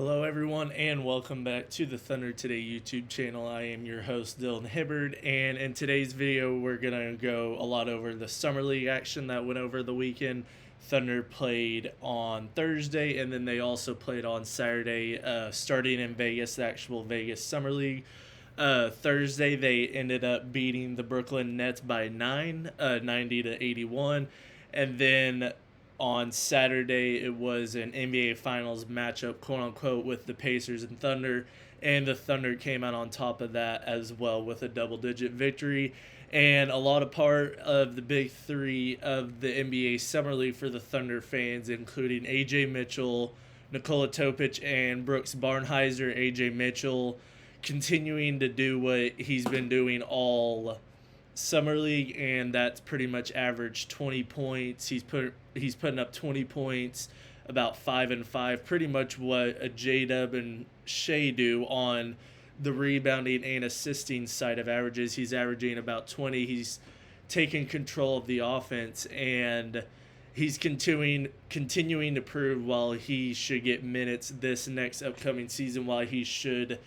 Hello, everyone, and welcome back to the Thunder Today YouTube channel. I am your host, Dylan Hibbard, and in today's video, we're going to go a lot over the Summer League action that went over the weekend. Thunder played on Thursday, and then they also played on Saturday, starting in Vegas, the actual Vegas Summer League. Thursday, they ended up beating the Brooklyn Nets by 90 to 81, and then on Saturday, it was an NBA Finals matchup, quote unquote, with the Pacers and Thunder, and the Thunder came out on top of that as well with a double-digit victory. And a lot of part of the big three of the NBA Summer League for the Thunder fans, including AJ Mitchell, Nikola Topic, and Brooks Barnhizer. AJ Mitchell continuing to do what he's been doing all Summer League, and that's pretty much averaged 20 points. He's putting up 20 points, about 5 and 5, pretty much what a J-Dub and Shea do on the rebounding and assisting side of averages. He's averaging about 20. He's taking control of the offense, and he's continuing to prove while he should get minutes this next upcoming season, while he should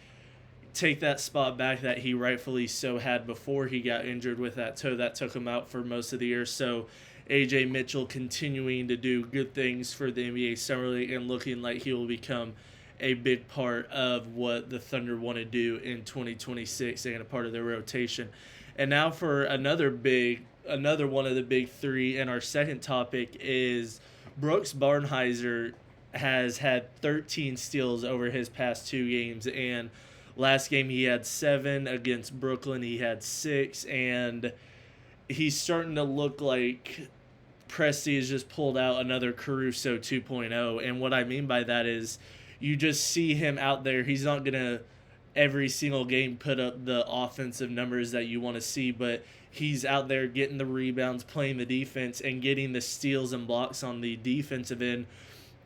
take that spot back that he rightfully so had before he got injured with that toe that took him out for most of the year. So AJ Mitchell continuing to do good things for the NBA Summer League and looking like he will become a big part of what the Thunder want to do in 2026 and a part of their rotation. And now for another one of the big three, and our second topic is Brooks Barnhizer has had 13 steals over his past two games, and last game he had 7. Against Brooklyn he had 6, and he's starting to look like Presti has just pulled out another Caruso 2.0. And what I mean by that is you just see him out there. He's not going to every single game put up the offensive numbers that you want to see, but he's out there getting the rebounds, playing the defense, and getting the steals and blocks on the defensive end,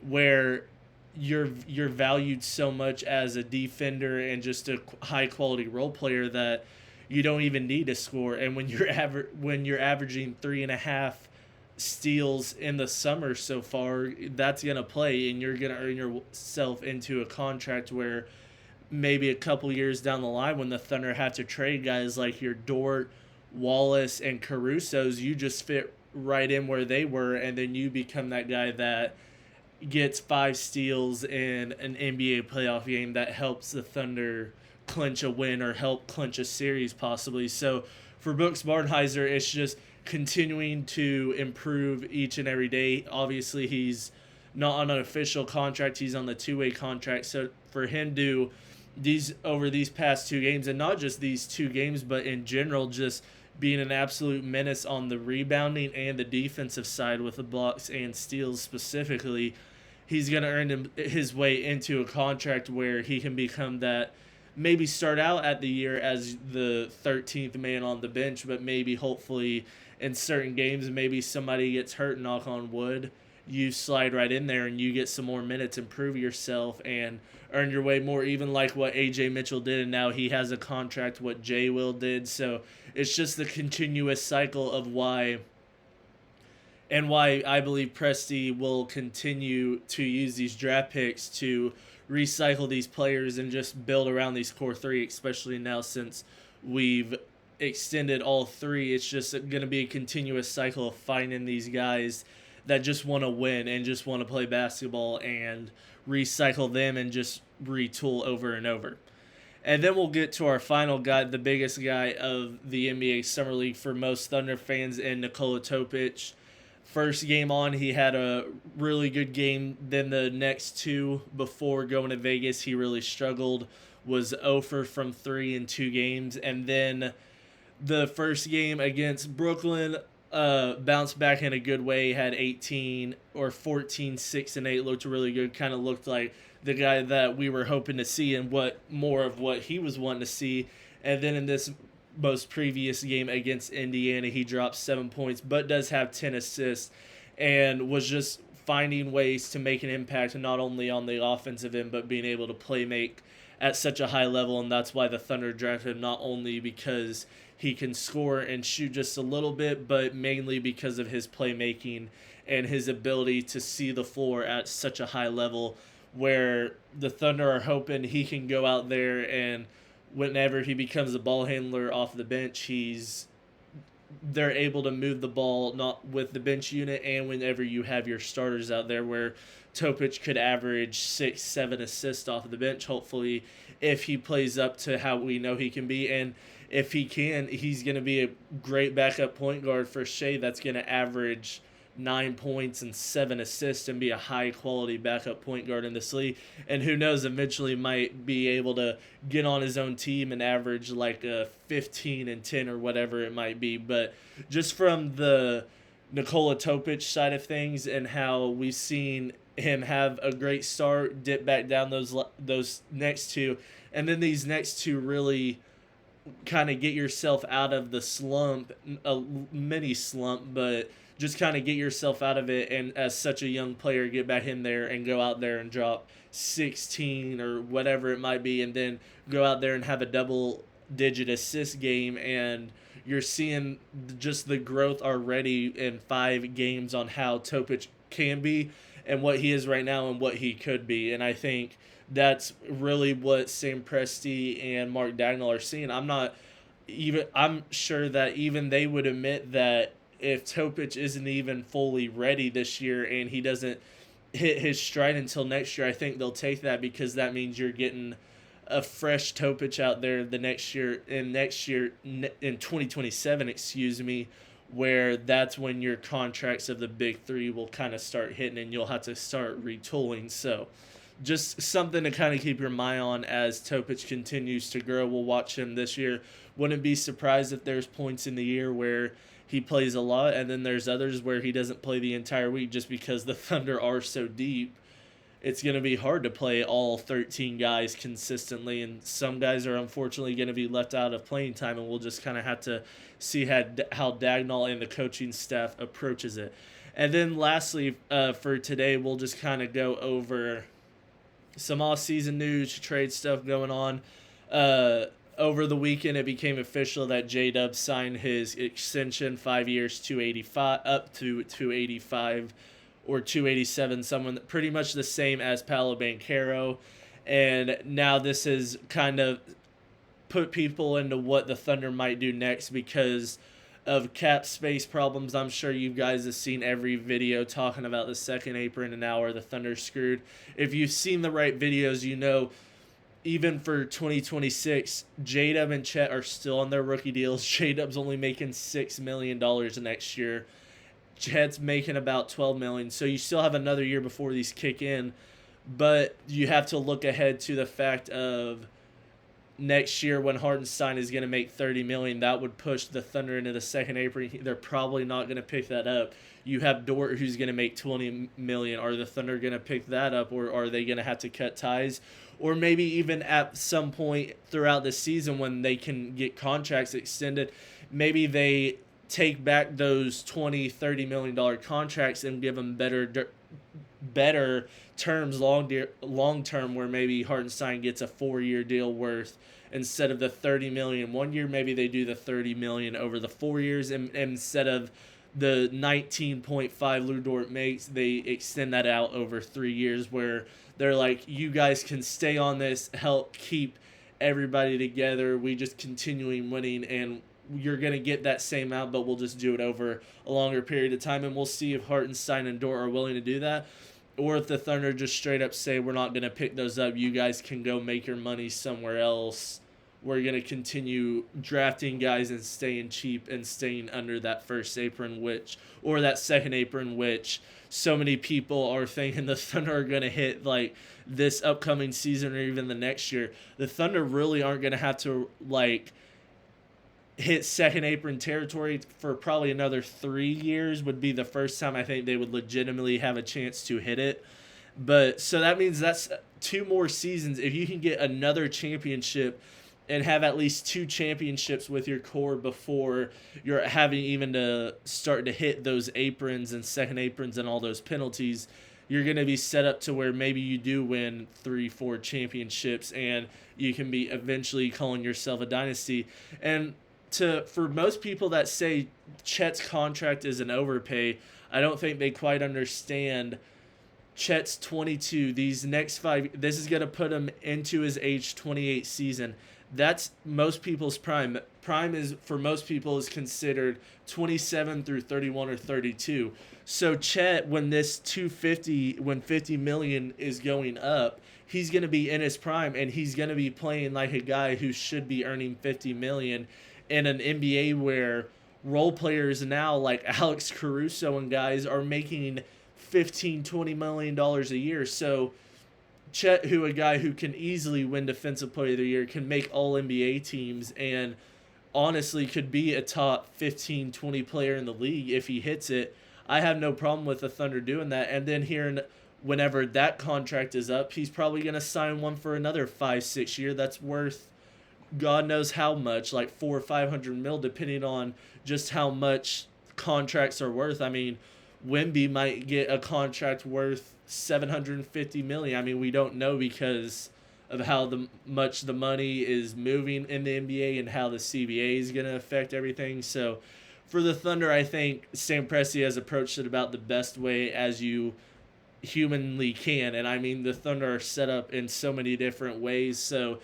where you're valued so much as a defender and just a high quality role player that you don't even need to score. And when you're averaging 3.5 steals in the summer so far, that's gonna play, and you're gonna earn yourself into a contract where maybe a couple years down the line, when the Thunder have to trade guys like your Dort, Wallace, and Caruso's, you just fit right in where they were, and then you become that guy that gets 5 steals in an NBA playoff game that helps the Thunder clinch a win or help clinch a series possibly. So for Brooks Barnhizer, it's just continuing to improve each and every day. Obviously, he's not on an official contract. He's on the two-way contract. So for him to over these past 2 games, and not just these 2 games, but in general, just being an absolute menace on the rebounding and the defensive side with the blocks and steals specifically, he's going to earn his way into a contract where he can become that, maybe start out at the year as the 13th man on the bench, but maybe hopefully in certain games, maybe somebody gets hurt, knock on wood, you slide right in there and you get some more minutes, improve yourself, and earn your way more, even like what AJ Mitchell did, and now he has a contract what Jay Will did. So it's just the continuous cycle of why I believe Presti will continue to use these draft picks to recycle these players and just build around these core 3, especially now since we've extended all 3. It's just going to be a continuous cycle of finding these guys that just want to win and just want to play basketball and recycle them and just retool over and over. And then we'll get to our final guy, the biggest guy of the NBA Summer League for most Thunder fans, in Nikola Topic. First game on, he had a really good game. Then the next 2 before going to Vegas, he really struggled, was 0 from 3 in 2 games. And then the first game against Brooklyn, bounced back in a good way, had 18 or 14, 6 and 8, looked really good, kind of looked like the guy that we were hoping to see and what he was wanting to see. And then in this most previous game against Indiana, he dropped 7 points, but does have 10 assists, and was just finding ways to make an impact, not only on the offensive end, but being able to make at such a high level. And that's why the Thunder drafted him, not only because he can score and shoot just a little bit, but mainly because of his playmaking and his ability to see the floor at such a high level, where the Thunder are hoping he can go out there and whenever he becomes a ball handler off the bench, they're able to move the ball not with the bench unit, and whenever you have your starters out there, where Topic could average 6-7 assists off of the bench, hopefully, if he plays up to how we know he can be. And if he can, he's going to be a great backup point guard for Shea that's going to average 9 points and 7 assists and be a high quality backup point guard in this league. And who knows, eventually might be able to get on his own team and average like a 15 and 10 or whatever it might be. But just from the Nikola Topic side of things and how we've seen him have a great start, dip back down those next two, and then these next two really kind of get yourself out of the slump, a mini slump, but just kind of get yourself out of it, and as such a young player, get back in there and go out there and drop 16 or whatever it might be, and then go out there and have a double-digit assist game, and you're seeing just the growth already in 5 games on how Topic can be and what he is right now and what he could be. And I think that's really what Sam Presti and Mark Dagnall are seeing. I'm sure that even they would admit that if Topic isn't even fully ready this year and he doesn't hit his stride until next year, I think they'll take that, because that means you're getting a fresh Topic out there the next year in 2027, where that's when your contracts of the big three will kind of start hitting and you'll have to start retooling. So just something to kind of keep your mind on as Topic continues to grow. We'll watch him this year. Wouldn't be surprised if there's points in the year where he plays a lot, and then there's others where he doesn't play the entire week, just because the Thunder are so deep. It's going to be hard to play all 13 guys consistently, and some guys are unfortunately going to be left out of playing time, and we'll just kind of have to see how Dagnall and the coaching staff approaches it. And then lastly, for today, we'll just kind of go over some off-season news, trade stuff going on. Over the weekend, it became official that J-Dub signed his extension, 5 years, 285 up to 285 or 287, someone pretty much the same as Paolo Banchero. And now this has kind of put people into what the Thunder might do next because of cap space problems. I'm sure you guys have seen every video talking about the second apron and now are the Thunder screwed. If you've seen the right videos, you know even for 2026, J-Dub and Chet are still on their rookie deals. J-Dub's only making $6 million next year. Chet's making about $12 million. So you still have another year before these kick in. But you have to look ahead to the fact of next year when Hartenstein is going to make $30 million. That would push the Thunder into the second apron. They're probably not going to pick that up. You have Dort who's going to make $20 million. Are the Thunder going to pick that up, or are they going to have to cut ties? Or maybe even at some point throughout the season when they can get contracts extended, maybe they take back those $20-30 million contracts and give them better terms long term, where maybe Hartenstein gets a 4-year deal worth instead of the $30 million 1 year. Maybe they do the $30 million over the 4 years, and instead of the 19.5 Lou Dort makes, they extend that out over 3 years, where they're like, you guys can stay on this, help keep everybody together. We just continuing winning, and you're going to get that same amount, but we'll just do it over a longer period of time. And we'll see if Hartenstein and Dort are willing to do that, or if the Thunder just straight up say, we're not going to pick those up. You guys can go make your money somewhere else. We're going to continue drafting guys and staying cheap and staying under that first apron, or that second apron, which so many people are thinking the Thunder are going to hit like this upcoming season or even the next year. The Thunder really aren't going to have to hit second apron territory for probably another 3 years. Would be the first time I think they would legitimately have a chance to hit it. But so that means that's 2 more seasons. If you can get another championship and have at least 2 championships with your core before you're having even to start to hit those aprons and second aprons and all those penalties, you're going to be set up to where maybe you do win 3-4 championships and you can be eventually calling yourself a dynasty. And for most people that say Chet's contract is an overpay, I don't think they quite understand Chet's 22. These next 5, this is going to put him into his age 28 season. That's most people's prime. Prime is, for most people, is considered 27 through 31 or 32. So Chet, when this 250, when 50 million is going up, he's going to be in his prime, and he's going to be playing like a guy who should be earning 50 million in an NBA where role players now like Alex Caruso and guys are making $15-20 million a year. So Chet, who a guy who can easily win Defensive Player of the Year, can make all NBA teams, and honestly could be a top 15-20 player in the league if he hits it. I have no problem with the Thunder doing that. And then here, whenever that contract is up, he's probably going to sign one for another 5-6 year that's worth God knows how much, like 400 or 500 mil, depending on just how much contracts are worth. I mean, Wemby might get a contract worth 750 million. I mean, we don't know because of how much the money is moving in the NBA and how the CBA is going to affect everything. So for the Thunder, I think Sam Presti has approached it about the best way as you humanly can. And I mean, the Thunder are set up in so many different ways. So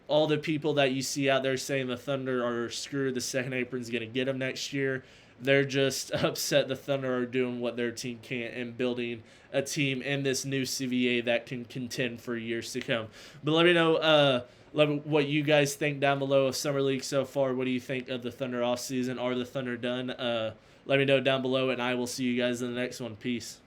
all the people that you see out there saying the Thunder are screwed, the second apron's going to get them next year, they're just upset the Thunder are doing what their team can't and building a team in this new CBA that can contend for years to come. But let me know what you guys think down below of Summer League so far. What do you think of the Thunder offseason? Are the Thunder done? Let me know down below, and I will see you guys in the next one. Peace.